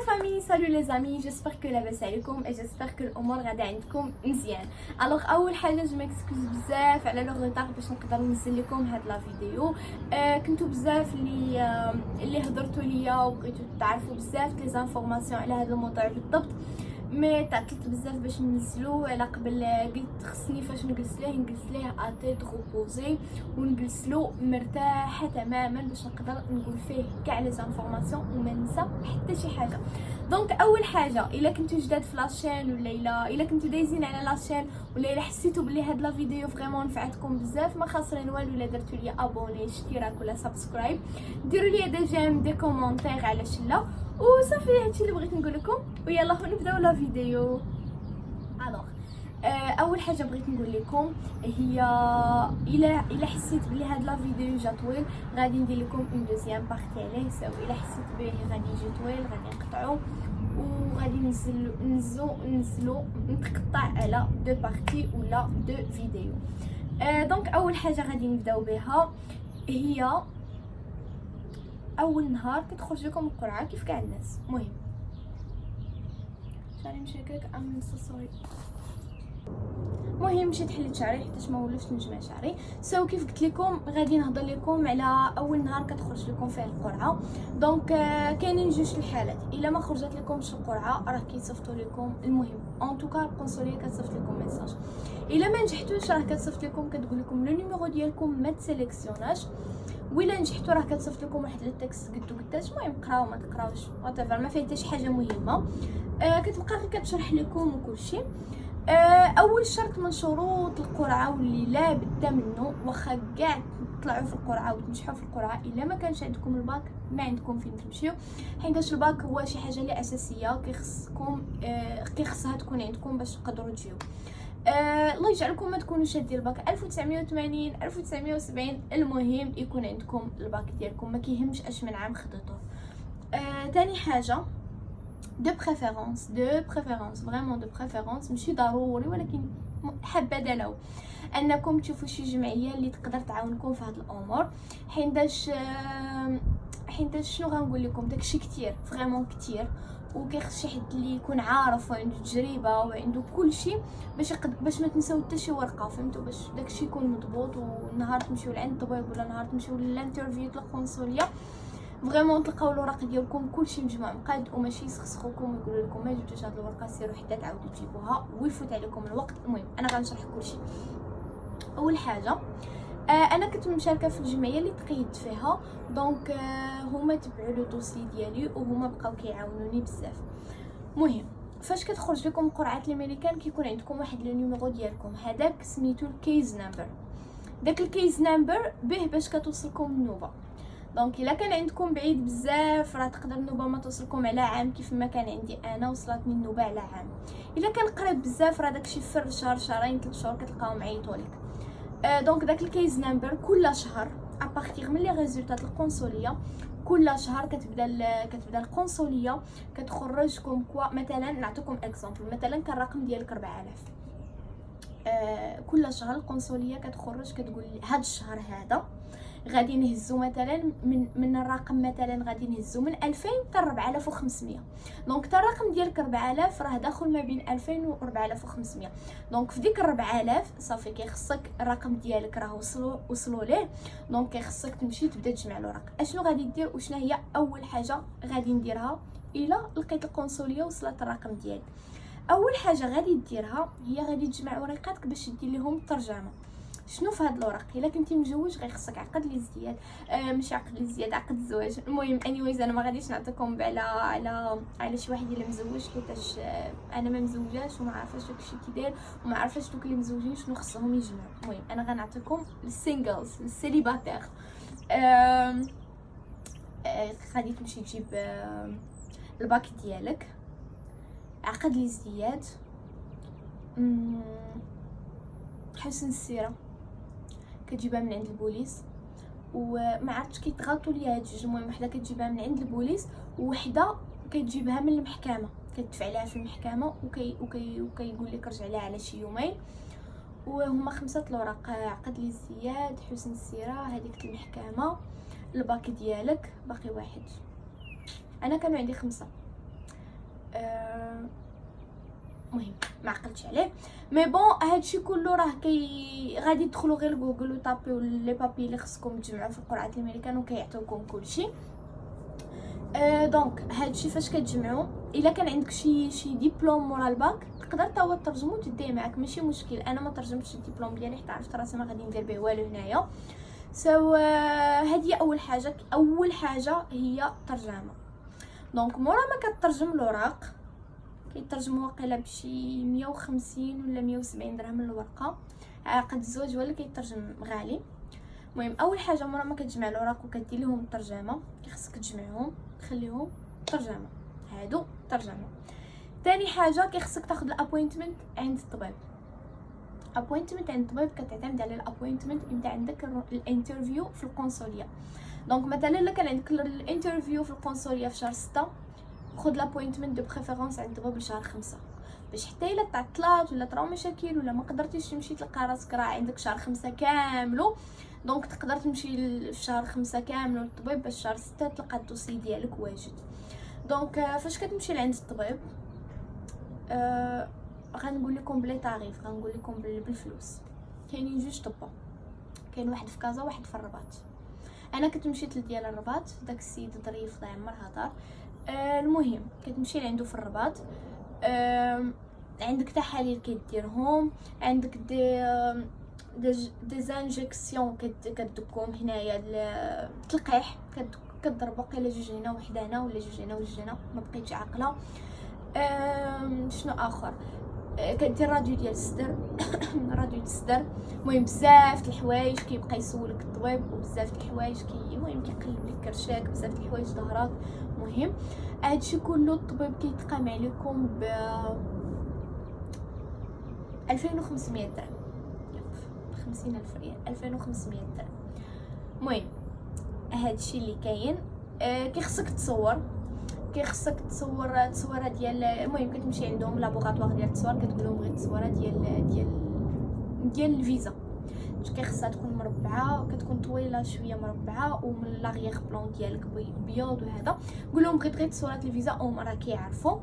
la famille, salut les amis, j'espère que لاباس عليكم et j'espère que الامور غادا عندكم مزيان. الوغ اول حاجه جو مكسكوز بزاف على لو ريطار باش نقدر ننزل لكم هاد لا فيديو. كنتو بزاف اللي هضرتوا ليا وبغيتو تعرفوا بزاف لي زانفورماسيون على هذا الموضوع بالضبط، مي تعطلت بزاف باش ننزلو. على قبل قلت خصني فاش نجلس ليه اتيت روبوزي ونجلسلو مرتاحه تماما باش نقدر نقول فيه كاع لي زانفورماسيون وما ننسى حتى شي حاجه. دونك اول حاجه الا كنتو جداد في لاشين ولا الا كنتو دايزين على لاشين ولا الا حسيتو بلي هاد لا فيديو فريمون نفعتكم بزاف ما خاسرين والو الا درتو لي ابوني اشتراك ولا سبسكرايب، ديروا لي دي جيم دي كومونتير علاش لا وصافي. هادشي اللي بغيت نقول لكم ويلا نبداو لا فيديو. الوغ اول حاجه بغيت نقول لكم هي الا حسيت بلي هاد لا فيديو جا طويل غادي ندير لكم اون دوزيام بارتي عليه، سو الا حسيت بيه غادي يجي طويل غادي نقطعو وغادي ننزلو نتقطع على دو بارتي ولا دو فيديو. دونك اول حاجه غادي نبداو بها هي اول نهار كتخرج لكم القرعه كيف كاع الناس. المهم شعري مشاكك ام سوري. المهم مشيت حليت شعري حيتاش ما ولفتش نجمع شعري. كيف قلت لكم غادي نهضر لكم على اول نهار كتخرج لكم فيه القرعه. دونك كاينين جوج الحالات، الا ما خرجت لكمش القرعه راه كيصيفطوا لكم، المهم ان توكا القنصليه كتصيفط لكم ميساج. الا ما نجحتوش راه كتصيفط لكم كتقول لكم لو نيميرو ديالكم ما تسيليكسيوناش، ولا نجحتوا راه كتصيفط لكم واحد التكست قدو قداش. المهم قراو ما تقراوش واتيفر ما فيه حتى شي حاجه مهمه. كتبقى غير كتشرح لكم وكلشي. اول شرط من شروط القرعه واللي لا بد منه واخا كاع تطلعوا في القرعه وتنجحوا في القرعه، الا ما كانش عندكم الباك ما عندكم فين تمشيو، حيت الباك هو شي حاجه اللي اساسيه كيخصها تكون عندكم باش تقدروا تجيو. الله يجعلكم ما تكونوش شادين الباك 1980 1970، المهم يكون عندكم الباك ديالكم ما كيهمش اش من عام خديتوه. تاني حاجه دو بريفيرونس فريمون دو بريفيرونس ماشي ضروري ولكن حبذا لو انكم تشوفوا شي جمعيه اللي تقدر تعاونكم في هاد الامور، حيت شنو غنقول لكم داكشي كتير فريمون كتير، وكيخص شي حد اللي يكون عارف وعنده تجربه وعنده كل شيء باش ما تنساو حتى شي ورقه، فهمتوا؟ باش داكشي يكون مضبوط ونهار تمشيو لعند الطبيب ولا نهار تمشيو للانترفيو ديال القنصليه فريمون تلقاو الوراق ديالكم كلشي مجموع مقاد وماشي يسخسخوكم ويقولوا لكم ما جبتوش هاد الورقه سيروا حتى تعاودوا تجيبوها ويفوت عليكم الوقت. المهم انا غنشرح كلشي. اول حاجه انا كنت مشاركه في الجمعيه اللي تقيدت فيها، دونك هما تبعوا لو دوسي ديالي وهما بقاو كيعاونوني بزاف. المهم فاش كتخرج لكم قرعه الامريكان كيكون عندكم واحد لو نيميرو ديالكم، هذاك سميتو الكيز نمبر. داك الكيز نمبر به باش كتوصلكم النوبه. دونك الا كان عندكم بعيد بزاف راه تقدر النوبه ما توصلكم على عام كيف ما كان عندي انا وصلتني النوبه على عام. الا كان قريب بزاف راه داكشي في شهر شهرين 3 شهور كتلقاهم عيطوا لك. دونك داك الكيز نمبر كل شهر ابارتيغ من لي ريزولطات القنصليه كل شهر كتبدا القنصليه كتخرجكم مثلا نعطيكم اكزامبل، مثلا كان الرقم ديالك 4000. كل شهر القنصليه كتخرج كتقول هاد الشهر هذا غادي نهزو مثلا من الرقم، مثلا غادي نهزو من 2000 حتى 4500. دونك حتى الرقم ديالك 4000 راه داخل ما بين 2000 و 4500. دونك في ديك 4000 صافي كيخصك الرقم ديالك راه وصلوا ليه، دونك كيخصك تمشي تبدا تجمع الوراق. اشنو غادي دير وشنا هي اول حاجه غادي نديرها الا لقيت القنصليه وصلت الرقم ديالي؟ اول حاجه غادي ديرها هي غادي تجمع ورقاتك باش دير لهم الترجمه. شنو في هاد الوراق؟ الا كنتي مجوج غيخصك عقد الازدياد، ماشي عقد الازدياد، عقد الزواج. المهم انيويز انا ما غاديش نعطيكم على شي واحد اللي مزوج حيتاش انا ما مزوجاش وما عارفاش داكشي كيداير وما عارفاش دوك اللي مزوجين شنو خصهم يجمعوا. المهم انا غنعطيكم السينجلز السيليباتير. غادي تمشي تجيب الباك ديالك، عقد الازدياد، حسن السيره كتجيبها من عند البوليس، وما عرفتش كيتغلطوا ليا هاد جوج. المهم وحده كتجيبها من عند البوليس وحده كتجيبها من المحكمه، كتدفع ليها في المحكمه وكيقول لك رجع ليها على شي يومين. وهما 5 الوراق، عقد الازدياد، حسن السيره، هذيك المحكمه، الباك ديالك، باقي واحد. انا كانوا عندي 5. مهم ما عقلتش عليه. مي بون هادشي كله راه غادي تدخلوا غير جوجل وطابيو لي بابي اللي خصكم تجمعوا في القرعه الامريكان وكيعطيوكم كلشي. دونك هادشي فاش كتجمعوا، الا كان عندك شي ديبلوم مورا الباك تقدر تا هو ترجمو وتديه معاك، ماشي مشكل. انا ما ترجمتش الدبلوم ديالي حتى عرفت راسي ما غادي ندير به والو هنايا. هذه اول حاجه هي ترجمه. دونك مورا ما كترجم الوراق، كيترجموا واقيلا بشي 150 ولا 170 درهم الورقه، عقد الزواج ولا كيترجم غالي. المهم اول حاجه مورا ما كتجمع الوراق وكدير لهم الترجمه، خصك تجمعهم تخليهم ترجمه، هادو ترجمه. ثاني حاجه كيخصك تاخذ الابوينتمنت عند الطبيب. ابوينتمنت عند الطبيب كتعتمد على الابوينتمنت انت عندك الانترفيو في القنصليه. دونك مثلا الا كان عندك الانترفيو في القنصليه في شهر 6، خذ لابوينتمنت دو بريفيرونس عند الطبيب لشهر 5، باش حتى الا تعطلات ولا طراو مشاكل ولا ما قدرتيش تمشي تلقى راسك راه عندك شهر 5 كاملو، دونك تقدر تمشي في شهر 5 كاملو للطبيب باش شهر 6 تلقى الدوسي ديالك واجد. دونك فاش كتمشي لعند الطبيب غنقول لكم بلي طريف، غنقول لكم بالفلوس. كاينين جوج طبا، كاين واحد في كازا وواحد في الرباط. انا كنت مشيت لديال الرباط، داك السيد ظريف الله يعمر هضر. المهم كتمشي لعندو في الرباط، عندك تحاليل كديرهم، عندك دي انجكسيون كدكم هنايا التلقيح، كضرب واقيلا جوج هنا وحده هنا ولا جوج هنا وجوج هنا، ما بقيتش عاقله. شنو اخر، كدير راديو ديال الصدر راديو الصدر. المهم بزاف د الحوايج كيبقى يسولك الطبيب، وبزاف د الحوايج المهم كيقلب لك كرشاك، بزاف د الحوايج ظهرك. المهم هادشي كله الطبيب كيتقام عليكم ب 2500 درهم، 50,000 ريال، 2500 درهم. المهم هادشي اللي كاين. كيخصك تصور تصوره ديال، المهم كتمشي عندهم لابوغاتوار ديال التصوير، كتقول لهم بغيت تصويره ديال الفيزا. كيخصها تكون مربعه، كتكون طويله شويه مربعه، ومن لاغيغ بلون ديالك بيض وهذا. قول لهم بغيت تصويره الفيزا، او راه كيعرفوا.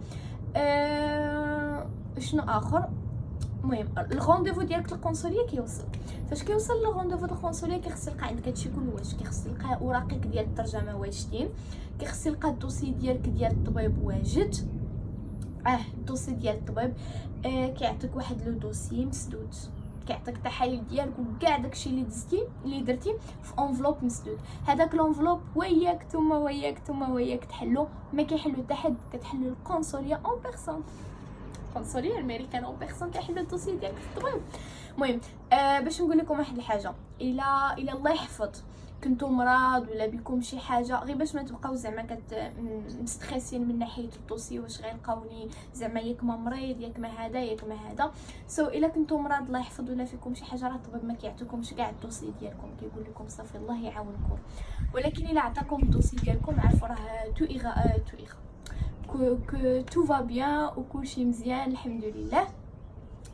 شنو اخر، المهم الغونديفو ديالك القنصليه كيوصل. فاش كيوصل الغونديفو القنصليه كيخص يلقى عندك هادشي كله واجد، كيخص يلقى اوراقك ديال الترجمه واجدين، كيخص يلقى الدوسي ديالك ديال الطبيب واجد. الدوسي ديال الطبيب كيعطيك واحد لو دوسي مسدود، كيعطيك التحاليل ديالك وكاع داكشي اللي درتي في انفلوب مسدود. هذاك الانفلوب وياك نتوما تحلو، ما كيحلو حتى حد، كتحلو القنصليه اون بيرسون، القنصليه الامريكان اون بيرسون كيحلو الدوسي ديالك في الطبيب. المهم باش نقول لكم واحد الحاجه، الا الله يحفظ كنتو مرض ولا بكم شي حاجه، غير باش ما تبقاو زعما مستريسين من ناحيه الدوسي، واش غيلقاوني زعما ياك ما مريض ياك ما هذا ياك ما هذا. الا كنتو مرض الله يحفظ ولا فيكم شي حاجه، راه الطبيب ما كيعطيكمش كاع الدوسي ديالكم، كيقول لكم صافي الله يعاونكم. ولكن الا عطاكم الدوسي ديالكم عرفوا راه تو فا بيان وكلشي مزيان الحمد لله،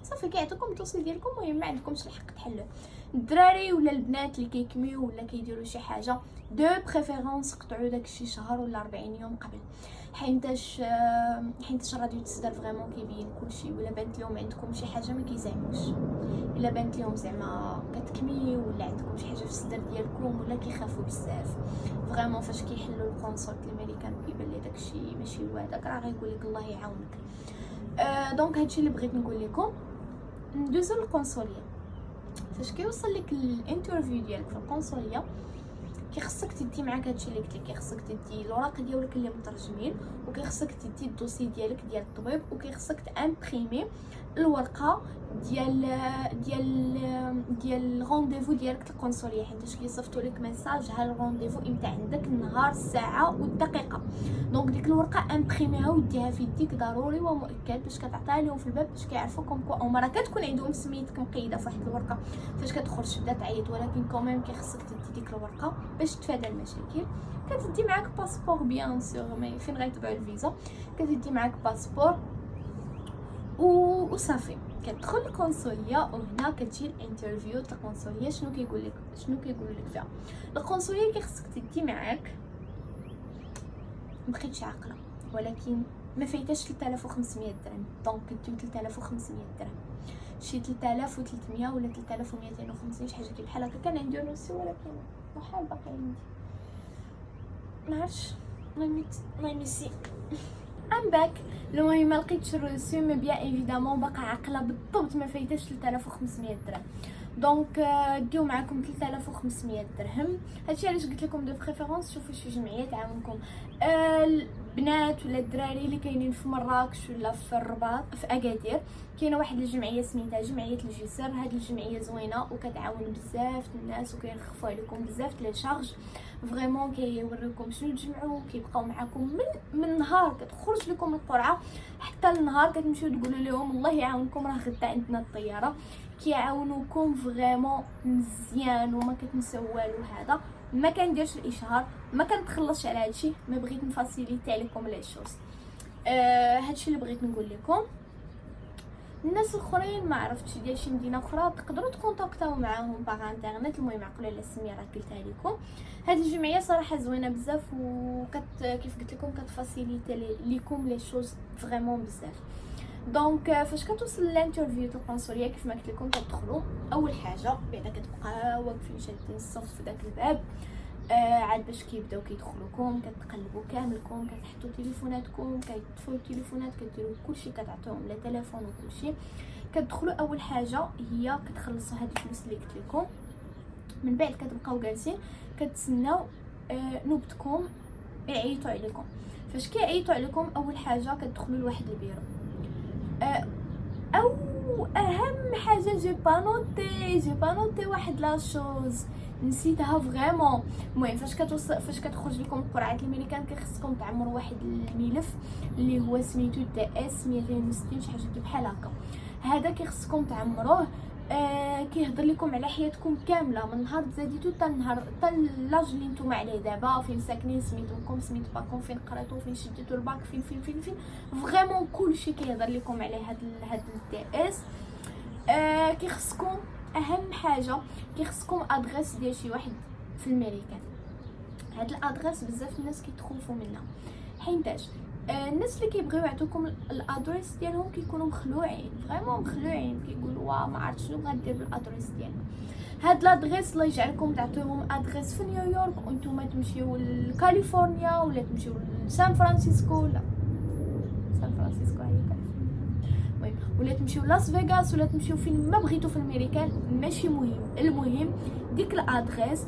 صافي كيعطيكم الدوسي ديالكم. المهم ما عندكمش الحق تحلوه. الدراري ولا البنات اللي كيكميو ولا كيديروا شي حاجه، دو بريفيرونس قطعوا داك شي شهر ولا 40 يوم قبل، حينتاش راديو الصدر فريمون كيبين كلشي. ولا بانت لهم عندكم شي حاجه ما كيزعموش، الا بانت لهم زعما كتكمي ولا عندكم شي حاجه في الصدر ديالكم ولا كيخافوا بزاف فريمون، فاش كيحلوا الكونسولت الامريكان كيبان لي داكشي ماشي هو هذاك، راه غيقول لك الله يعاونك. دونك هادشي اللي بغيت نقول لكم. ندوزو للقنصليه. فاش كيوصل لك الانترفيو ديالك في القنصليه كيخصك تدي معاك هادشي اللي قلت لك، كيخصك تدي الاوراق ديالك اللي مترجمين، وكيخصك تدي الدوسي ديالك ديال الطبيب، وكيخصك تامبريمي الورقه ديال الرونديفو ديالك القنصليه، حيت كيصيفطوا لك ميساج ها الرونديفو امتى عندك، النهار الساعه والدقيقه. دونك ديك الورقه امبريميها وديها في يديك ضروري ومؤكد، باش كتعطيها لهم في الباب باش كيعرفوا كومكو او مره كتكون عندهم سميتك مقيده في واحد الورقه، فاش كتدخل تبدا تعيط، ولكن كوميم كيخصك تدي ديك الورقه باش تفادى المشاكل. كتدي معاك باسبور بيان سور، مي فين غيتبعوا الفيزا كتدي معاك باسبور وصافي كتدخل القنصليه. وهنا كتجي الانترفيو تاع القنصليه. شنو كيقول لك فيها القنصليه؟ كيخصك تدي معاك، مبقيتش عاقله ولكن ما فايتاش 3500 درهم. دونك كديو 3500 درهم، شي 3300 ولا 3250 شي حاجه كي بحال هكا. كان عندي نص ولكن بحال باقي عندي ما عرفتش. الله يمسي ام باك. المهم ما لقيتش الروسو، مي بيان ايفيدامون باقا عاقله بالضبط ما فايتاش 3500 درهم. دونك ديو معاكم 3500 درهم. هادشي علاش قلت لكم دو بريفيرونس شوفوا شي جمعيه تعاونكم البنات ولا الدراري اللي كاينين في مراكش ولا في الرباط في اكادير. كاينه واحد الجمعيه سميتها جمعيه الجسر. هاد الجمعيه زوينه وكتعاون بزاف الناس وكيرخفوا عليكم بزاف لي شارج. فريمون كيوريكم شنو تجمعوا، كيبقاو معكم من نهار كتخرج لكم القرعه حتى النهار كتمشيو تقولوا لهم الله يعاونكم راه غدا عندنا الطياره. كيعاونوكم فريمون مزيان وما كتنساو والو. هذا ما كنديرش الاشهار، ما كنتخلصش على هادشي، ما بغيت نفاسيليتي عليكم لي شوز. هادشي اللي بغيت نقول لكم. الناس الاخرين ما عرفتش ديال شي مدينه اخرى تقدروا تكونتاكتاو معاهم باغ انترنت. المهم عقلوا على السميه راه قلتها لكم. هاد الجمعيه صراحه زوينه بزاف كيف قلت لكم كتفاسيليتي ليكم لي شوز فريمون بزاف. دونك فاش كتوصل الانترفيو تاع القنصليه كيف ما قلت لكم كتدخلوا اول حاجه بعدا كتبقاو واقفين شادين الصف في داك الباب. عاد باش كيبداو كيدخلوكم كتقلبوا كاملكم، كتحطوا تليفوناتكم، كتطفوا التليفونات، كديروا كلشي، كتعطيوهم لا تليفون وكلشي. كتدخلوا اول حاجه هي كتخلصوا هاد الفلوس اللي قلت لكم. من بعد كتبقاو جالسين كتسناو نوبتكم يعيطوا عليكم. فاش كيعيطوا عليكم اول حاجه كتدخلوا لواحد البيرو. او اهم حاجه جي با نوتي واحد لا شوز نسيتها فريمون. المهم فاش كتخرج لكم القرعه الامريكان كيخصكم تعمروا واحد الملف اللي هو سميتو دي اس 260 شي حاجه بحال هكا. هذا كيخصكم تعمروه. كيهضر لكم على حياتكم كامله من نهار تزاديتو حتى النهار حتى لاج اللي نتوما عليه دابا، فين ساكنين، سميتوكم، سميت باكم، فين قريتو، فين شديتو الباك، فين فريمون كلشي كيهضر لكم على هاد الدي اس. كيخصكم اهم حاجه كيخصكم ادريس ديال شي واحد في الميريكان. هاد الادريس بزاف الناس كيتخوفوا منها حيتاش الناس اللي كيبغيو يعطوكم الادريس ديالهم كيكونوا مخلوعين فريمون مخلوعين، كيقولوا واه ما عرفت شنو غندير بالادريس ديالنا. هاد الادريس الله يجعلكم تعطيوهم ادريس في نيويورك وانتم تمشيو لكاليفورنيا ولا تمشيو لسان فرانسيسكو، لا سان فرانسيسكو هي كاليفورنيا، ولا تمشيو لاس فيغاس ولا تمشيو فين ما بغيتو في الامريكان، ماشي مهم. المهم ديك الادريس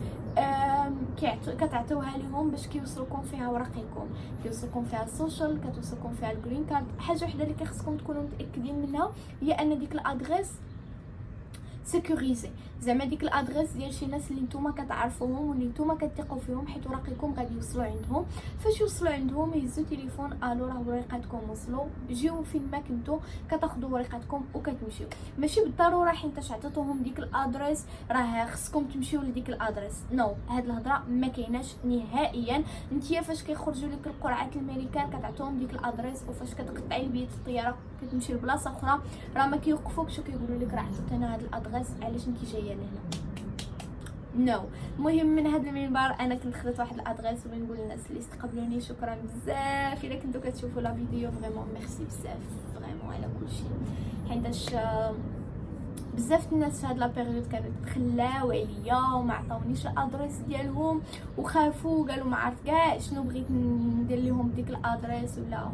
كتعطيوها لهم باش كيوصلوكم فيها ورقيكم، كيوصلوكم فيها السوشيال، كتوصلكم فيها الجرين كارد. حاجه وحده اللي كيخصكم تكونوا متاكدين منها هي ان ديك الادريس سيكوريزي، زعما ديك الادريس ديال شي ناس اللي نتوما كتعرفوهم واللي نتوما كتثقوا فيهم، حيت ورقيكم غادي يوصلوا عندهم. فاش يوصلوا عندهم يهزوا تليفون الو راه ورقاتكم وصلوا، جيو فين ما كنتو كتاخذوا ورقاتكم وكتمشيو. ماشي بالضروره حيت عطيتوهم ديك الادريس راه خصكم تمشيو لديك الادريس، نو هاد الهضره ما كايناش نهائيا. نتيا فاش كيخرجوا لك القرعات الامريكان كتعطيهم ديك الادريس، وفاش كتقطعي البيت الطياره كتمشي لبلاصه اخرى راه ما كيوقفوكش وكيقولوا لك راه عطيتنا هاد الادريس علاش انت جايه لهنا، نو. المهم من هذا المنبر انا كنت خدت واحد الادريس ونقول للناس اللي استقبلوني شكرا بزاف. الا كنتو كتشوفوا لا فيديو فريمون ميرسي بزاف فريمون على كلشي، حيتاش بزاف الناس في هاد لا بيريود كانوا تخلاو عليا وما عطاونيش الادريس ديالهم وخافوا قالوا ما عرف كاع شنو بغيت ندير لهم ديك الادريس ولا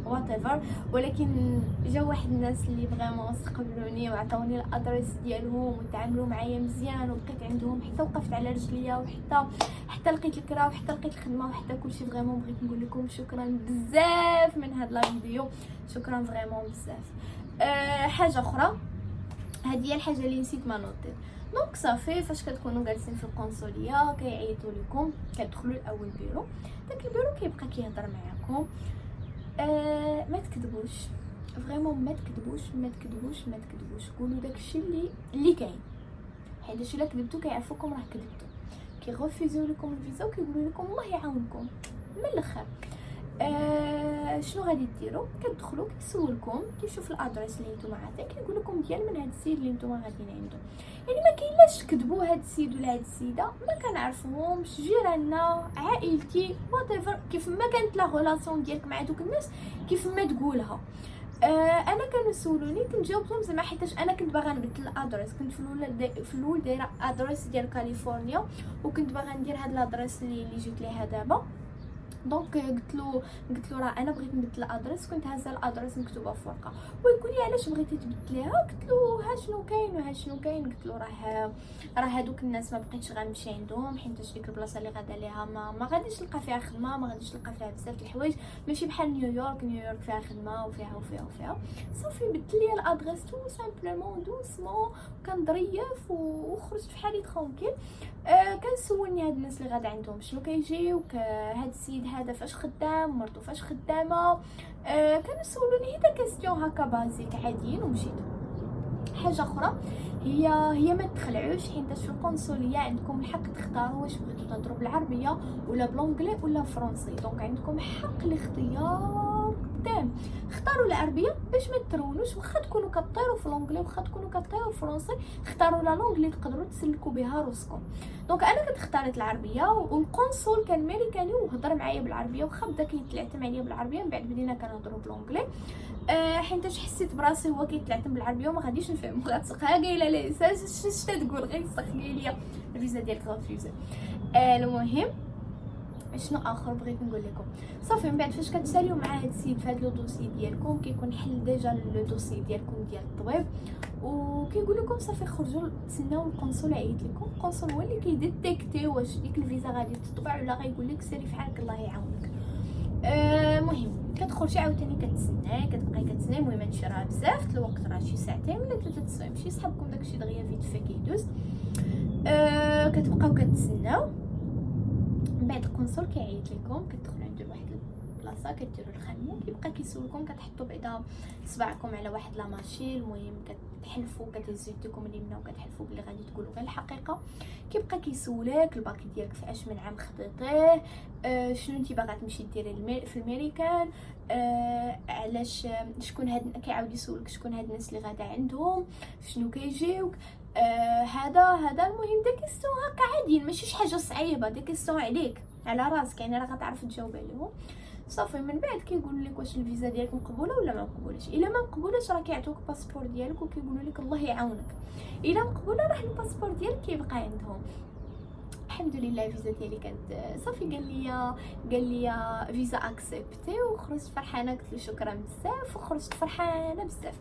whatever. ولكن جاو واحد الناس اللي فريمون استقبلوني وعطاوني الادريس ديالهم وتعاملوا معايا مزيان، وبقيت عندهم حتى وقفت على رجليا وحتى لقيت الكرا وحتى لقيت الخدمه وحتى كلشي. فريمون بغيت نقول لكم شكرا بزاف من هاد لا فيديو، شكرا فريمون بزاف. حاجه اخرى، هذه هي الحاجه اللي نسيت ما نوتي. دونك صافي فاش كتكونوا جالسين في القنصليه كيعيطوا لكم كتدخلوا لاول بيرو، داك البيرو كيبقى كيهضر معاكم. ما تكذبوش فريمون، ما تكذبوش، قولوا داكشي اللي كاين، حيت الا كذبتوا كيعرفوكم راه كذبتوا، كيغوفيزيو لكم الفيزا وكيقولوا لكم الله يعاونكم من الاخر. شنو غادي ديروا؟ كتدخلوا كيسولكم كيشوف الادريس اللي نتوما عاطين، كيقول لكم ديال من هذا السيد اللي نتوما غاديين عنده. يعني ما كاينلاش تكذبوا هذا السيد ولا هذه السيده، ما كنعرفوهمش، جيراننا، عائلتي، واتيفر، كيف ما كانت لا غولاسيون ديالك مع دوك الناس كيف ما تقولها. انا كانوا يسولوني كنجاوبهم زعما حيتاش انا كنت باغا نبدل الادريس. كنت في الاول دايره ادريس ديال كاليفورنيا، وكنت باغا ندير هاد الادريس اللي جيت ليها دابا. دونك قلت له راه انا بغيت نبدل الادريس، كنت هازه الادريس مكتوبه في ورقه، ويقول لي علاش بغيتي تبدليها؟ قلت له ها شنو كاين وها شنو كاين. قلت له راه هادوك الناس ما بقيتش غنمشي عندهم، حيت ديك البلاصه اللي غادا ليها ما غاديش نلقى فيها خدمه، ما غاديش نلقى فيها بزاف د الحوايج، ماشي بحال نيويورك فيها خدمه وفيها. صافي بدل لي الادريس تو سامبلومون دوسمون، كان ظريف وخرجت في حالي ترونكيل. كنسولني هاد الناس اللي غادا عندهم شنو كيجيوك، هاد السيد هذا فاش خدام، مرتو فاش خدامه. كانوا يسولوني هدا كاستيون هكا بازيك عاديين ومشيت. حاجه اخرى هي ما تخلعوش، حيت في القنصليه عندكم الحق تختاروا واش بغيتو تهضروا بالعربيه ولا بلونجلي ولا فرنسي. دونك عندكم حق الاختيار قدام. اختاروا العربيه باش ما ترونوش، واخا تكونوا كطيروا في لونجلي، واخا تكونوا كطيروا في فرنسي، اختاروا لا لونغ اللي تقدروا تسلكوا بها روسكم. دونك انا كنت اختاريت العربيه، والقنصل كان امريكاني وهضر معايا بالعربيه، واخا بدا كيتلعثم عليا بالعربيه، من بعد بدينا كنهضروا بالونجلي. حيتاش حسيت براسي هو كيتلعثم بالعربيه وما غاديش نفهم. غتسقها قايله ليه اش تقول، غير سق قايل لي الفيزا ديالك غتفيزا. المهم شنو اخر بغيت نقول لكم؟ صافي من بعد فاش كتساليو مع هاد السيد في هاد لو دوسي ديالكم، كيكون حل ديجا لو دوسي ديالكم ديال الطبيب، وكيقول لكم صافي خرجوا تسناو القنصل يعيط لكم. القنصل هو اللي كيديتيكتي واش ديك الفيزا غادي تطبع ولا غيقول لك سيري في حالك الله يعاونك. المهم كتخرجي عاوتاني كتسناي، كتبقاي كتسناي. المهم هادشي راه بزاف الوقت، راه شي ساعتين ولا 3 سوايع، ماشي صحابكم داكشي دغيا فيت في كيدوز. كتبقاو كتسناو. من بعد القنصل كيعيط لكم، كتدخلوا عند واحد البلاصه كديروا الخدمه، كيبقى كيسولكم، كتحطوا بعدا صباعكم على واحد لا ماشين. المهم كتحلفوا، كتهزوا يديكم اليمنى وكتحلفوا بلي غادي تقولوا غير الحقيقه. كيبقى كيسولك الباكي ديالك في اش من عام خديتيه، شنو انت باغا تمشي ديري في الامريكان، علاش، شكون هاد، كيعاود يسولك شكون هاد الناس اللي غادا عندهم، شنو كيجيوك. هذا المهم دي كيسيون هكا عاديين، ماشي شي حاجه صعيبه، دي كيسيون عليك على راسك، يعني راه غتعرف تجاوب عليهم. صافي من بعد كيقولوا لك واش الفيزا ديالك مقبوله ولا ما مقبولاش. الا ما مقبولاش راه كيعطوك الباسبور ديالك وكيقولوا لك الله يعاونك. الا مقبوله راه الباسبور ديالك كيبقى عندهم. الحمد لله الفيزا ديالي كانت صافي، قال لي فيزا اكسبتي، وخرجت فرحانه، قلت له شكرا بزاف، وخرجت فرحانه بزاف.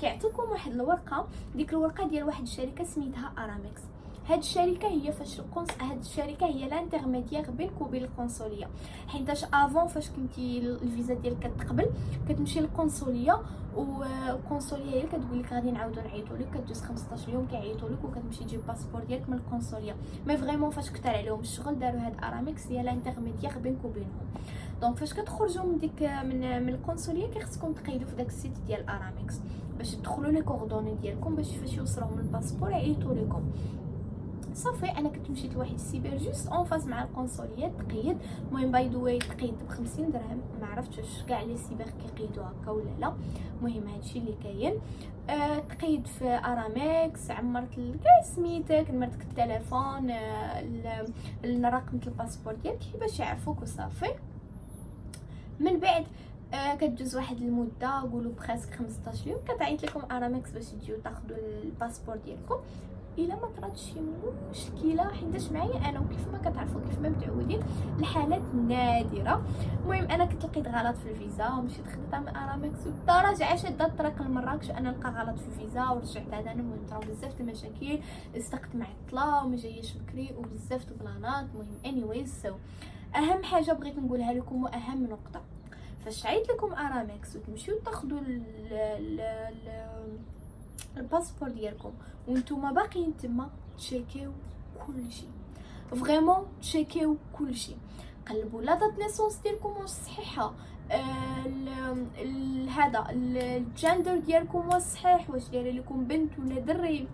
كيعطيكم واحد الورقه، ديك الورقه ديال واحد الشركه سميتها ارامكس. هاد الشركه هي فاش هاد الشركه هي لانترميديير بينك وبين القنصليه، حيتاش افون فاش كنتي الفيزا ديالك كتقبل كتمشي للقنصليه، والقنصليه هي اللي كتقول لك غادي نعاودو نعيطوا لك، كدوز 15 يوم كيعيطوا لك وكتمشي تجيب الباسبور ديالك من القنصليه. مي فريمون فاش كثر عليهم الشغل داروا هاد ارامكس هي لانترميديير بينك وبينهم. دونك فاش كتخرجوا من ديك من القنصليه كيخصكم تقيدوا في داك السيت ديال ارامكس باش تدخلوا لي كوردوني ديالكم، باش فاش يوصلهم الباسبور يعيطوا لكم. صافي انا كنت مشيت لواحد السيبر جوست اون فاس مع القنصليه تقيد. المهم باي ذا واي تقيد ب 50 درهم، ما عرفتش واش كاع لي سيبر كيقيدوا هكا ولا لا. المهم هادشي اللي كاين. تقيد في ارامكس، عمرت كاع سميتك، نمرتك التليفون، رقم الباسبور ديالك باش يعرفوك، وصافي من بعد كتجوز واحد المده، قولوا بريسك 15 يوم، كتعيط لكم ارامكس باش تجيو تاخذوا الباسبور ديالكم. الا ما طراتش شي مشكله، حيتاش معايا انا وكيف ما كتعرفوا كيف ما متعودين الحالات نادره. المهم انا كنت لقيت غلط في الفيزا ومشيت خديتها من ارامكس، والدرجه شدت الطريق لمراكش انا نلقى غلط في الفيزا، ورجعت عاد انا. المهم طراو بزاف المشاكل، استقت معطله وما جاياش بكري وبزاف البلانات. المهم انيويز اهم حاجه بغيت نقولها لكم واهم نقطه، فاش عيط لكم ارامكس وتمشيو تاخذوا الباسبور ديالكم وانتوما باقيين تما، تشيكيو كلشي، فريمون تشيكيو كلشي. قلبوا لا دات نيسونس ديالكم واش صحيحه، هذا الجندر ديالكم واش صحيح، واش دايره لكم بنت ولا دري،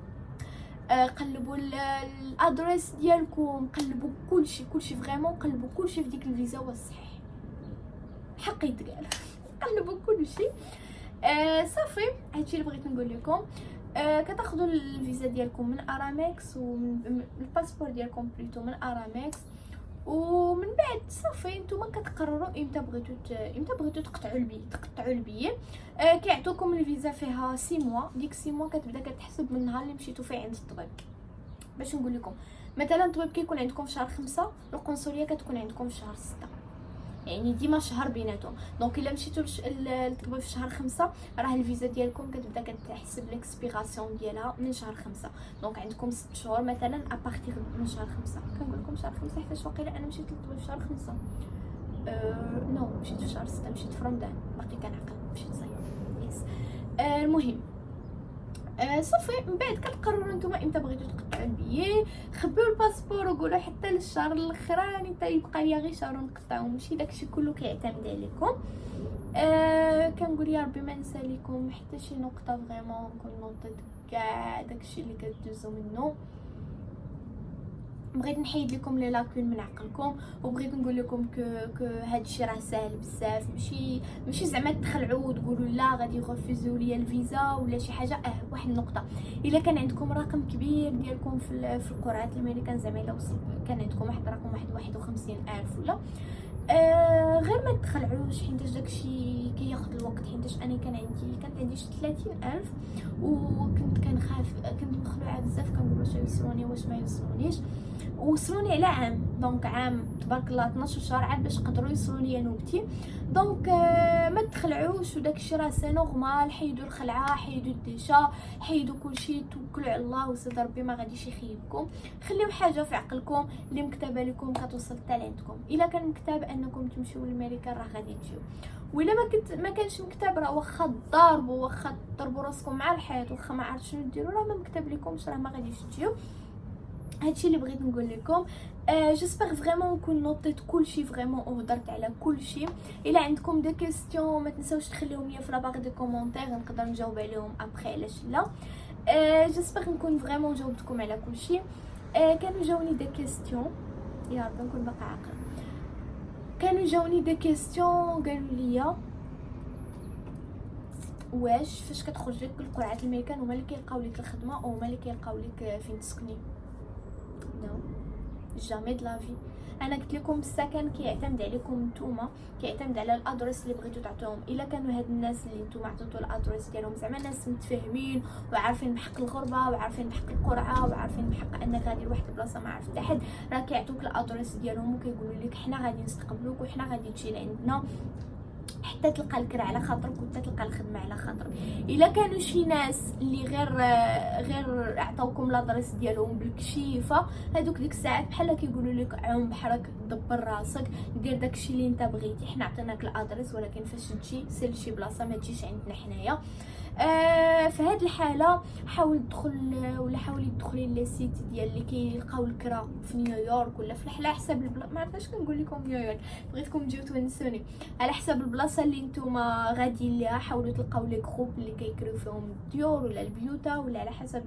قلبوا الادريس ديالكم، قلبوا كلشي فريمون، قلبوا كلشي في ديك الفيزا واش صحيح. بقى يتقال قلبوا كلشي. صافي هادشي اللي بغيت نقول لكم. كتاخذوا الفيزا ديالكم من ارامكس ومن الباسبور ديالكم بليتو من ارامكس، ومن بعد صافي نتوما كتقرروا امتى بغيتو تقطعوا البي. كيعطوكم الفيزا فيها 6 موا. ديك 6 موا كتبدا كتحسب من النهار اللي مشيتو فيه عند الطبيب. باش نقول لكم مثلا الطبيب كيكون عندكم في شهر 5، القنصليه كتكون عندكم في شهر 6، يعني ديما شهر بيناتهم. دونك الا مشيتو للطبيب في شهر 5 راه الفيزا ديالكم كتبدا كتحسب ليكسبيراسيون ديالها من شهر 5. دونك عندكم 6 شهور مثلا ابارتيغ من شهر 5. كنقول لكم شهر 5 حيت واقيلا انا مشيت للطبيب في شهر 5. نو مشيت في شهر 6، مشيت في رمضان، باقي كنعقل مشيت صاير يس. المهم صافي من بعد كتقرروا نتوما امتى بغيتو تقطعوا البيي. خبيو الباسبور وقولوا حتى للشهر الاخراني حتى يبقى ليا غير شهر ونقطعو، ماشي داكشي كله كيعتمد عليكم. كنقول يا ربي ما نسى لكم حتى شي نقطه فريمون، نكون نوطيت كاع داكشي اللي كدوزو منه. بغيت نحيد لكم لي لاكون من عقلكم، وبغيت نقول لكم كو هادشي راه ساهل بزاف. ماشي زعما تخلعوا وتقولوا لا غادي يغفزوا ليا الفيزا ولا شي حاجه. واحد النقطه، الا كان عندكم رقم كبير ديالكم في القرعات الامريكان، زعما الا كان عندكم واحد الرقم 51,000 ولا غير ما تخلعوش، حيت داكشي كياخذ الوقت. حيت انا كانت عندي 30,000 وكنت كنخاف، كنت مخلوعه بزاف، كنقول واش يوصلوني واش ما يوصلونيش. وصلوني على عام، دونك عام تبارك الله 12 شهر عاد باش قدروا يوصلوا ليا نوبتي. دونك ما تخلعوش، وداكشي راه سي نورمال. حيدوا الخلعه، حيدوا الديشا، حيدوا كلشي، توكلوا على الله وسيد ربي ما غاديش يخيبكم. خليو حاجه في عقلكم اللي مكتبه لكم كتوصل حتى لعندكم. الا كان مكتب انكم تمشيو للامريكان راه غادي تجيو، ولا ما كانش مكتب راه واخا تضربوا راسكم مع الحيط، واخا ما عرفتش شنو ديروا راه ما مكتب لكمش راه ما غاديش تجيو. هادشي اللي بغيت نقول لكم. جيسبر فريمون نكون نوطيت كلشي فريمون وهضرت على كلشي. الا عندكم دي كيستيون ما تنساوش تخليهم ليا في لاباغ دي كومونتير، نقدر نجاوب عليهم ابري علاش لا. جيسبر نكون فريمون جاوبتكم على كلشي. كانوا جاوني دي كيستيون، يا رب نكون باقا عاقل. كانوا جاوني دي كيستيون قالوا لي واش فاش كتخرج لك القرعات الامريكان هما اللي كيلقاو لك الخدمه او هما اللي كيلقاو لك فين تسكني؟ نو جامي د لافي. انا قلت لكم السكن كيعتمد عليكم نتوما، كيعتمد على الادريس اللي بغيتو تعطيوهم. الا كانوا هاد الناس اللي نتوما عطيتو الادريس ديالهم زعما ناس متفاهمين وعارفين بحق الغربه وعارفين بحق القرعه وعارفين بحق انك غادي لواحد البلاصه ما عارف حتى حد، راه كيعطوك الادريس ديالهم وكيقولوا لك حنا غادي نستقبلوك وحنا غادي تجي لعندنا حتى تلقى الكرا على خاطرك وحتى تلقى الخدمه على خاطرك. الا كانوا شي ناس اللي غير عطاوكم لادريس ديالهم بالكشيفه، هذوك ديك الساعات بحال كيقولوا لك عوم بحرك، دبر راسك، دير داكشي اللي انت بغيتي، حنا عطيناك الادريس ولكن فاش تجي سير لشي بلاصه ما تجيش عندنا حنايا. في هذه الحاله حاول تدخل ولا حاولي تدخلي لي سيت ديال اللي كيلقاو الكرا في نيويورك ولا في على حساب ما عرفتش كنقول لكم نيويورك، بغيتكم تجيو تونسوني على حساب البلاصه اللي نتوما غاديين ليها. حاولوا تلقاو لي جروب اللي كيكريو فيهم الديور ولا البيوتا ولا على حسب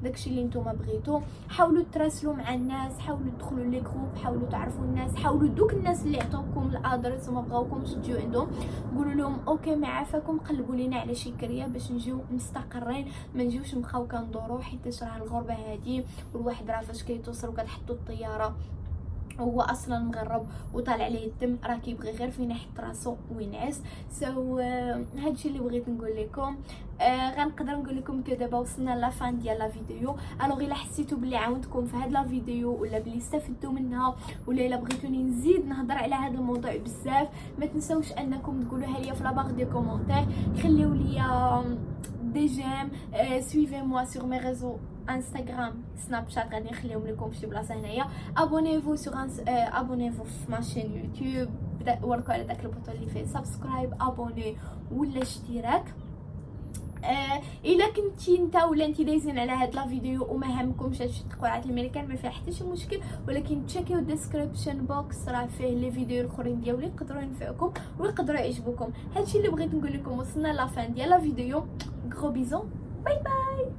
داكشي اللي نتوما بغيتو. حاولوا تراسلوا مع الناس، حاولوا تدخلوا لي جروب، حاولوا تعرفوا الناس، حاولوا دوك الناس اللي عطاوكم الادريس وما بغاوكمش تجيو عندهم قولوا لهم اوكي ما عافاكم، قلبوا لينا على شي كريه باش نجيو مستقرين، ما نجيوش نبقاو كندورو، حيت راه الغربه هادي والواحد راه فاش كيتوصل وكتحطوا الطياره هو اصلا مغرب وطالع عليه الدم، راه كيبغي غير فين يحط راسو وينعس. هادشي اللي بغيت نقول لكم. غنقدر نقول لكم كو دابا وصلنا لا فان ديال لا فيديو. الوغ الا حسيتوا بلي عاونتكم في هاد لا فيديو ولا بلي استفدتوا منها ولا الا بغيتوني نزيد نهضر على هذا الموضوع بزاف، ما تنساوش انكم تقولوها ليا في لا باغ دي كومونتير، خليو ليا دي جيم، سويفي موا سور مي ريزو انستغرام سناب شات غادي نخليهم لكم في شي بلاصه هنايا. ابونيفو سور ابونيفو في ماشين يوتيوب، وركوا على داك البوطون اللي فيه سبسكرايب ابوني ولا اشتراك. الا كنتي انت ولا انت دايزين على هاد لا فيديو وما همكمش هادشي القرعات الامريكان ما فيها حتى شي مشكل، ولكن تشيكيو الديسكريبشن بوكس راه فيه لي فيديو الاخرين ديالي يقدروا ينفعوكم ويقدروا يعجبوكم. هادشي اللي بغيت نقول لكم. وصلنا لا فان ديال لا فيديو. غرو بيزون، باي باي.